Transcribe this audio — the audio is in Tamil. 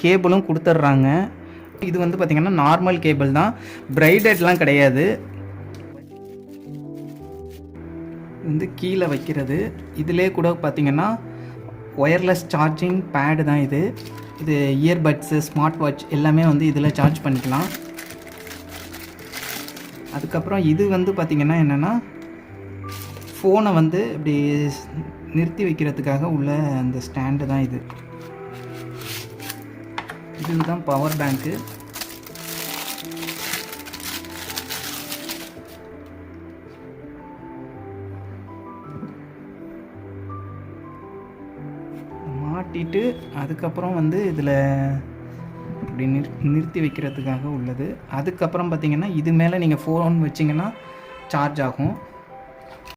கேபிளும் கொடுத்துட்றாங்க. இது வந்து பார்த்திங்கன்னா நார்மல் கேபிள் தான், பிரைடட்லாம் கிடையாது. வந்து கீழே வைக்கிறது. இதிலே கூட பார்த்திங்கன்னா ஒயர்லெஸ் சார்ஜிங் பேடு தான் இது. இது இயர்பட்ஸு, ஸ்மார்ட் வாட்ச் எல்லாமே வந்து இதில் சார்ஜ் பண்ணிக்கலாம். அதுக்கப்புறம் இது வந்து பார்த்திங்கன்னா என்னென்னா ஃபோனை வந்து இப்படி நிறுத்தி வைக்கிறதுக்காக உள்ள அந்த ஸ்டாண்டு தான் இது. இதுதான் பவர் பேங்க்கு. மாட்டிட்டு அதுக்கப்புறம் வந்து இதில் இப்படி நிறுத்தி வைக்கிறதுக்காக உள்ளது. அதுக்கப்புறம் பார்த்திங்கன்னா இது மேலே நீங்கள் ஃபோன் வச்சிங்கன்னா சார்ஜ் ஆகும்.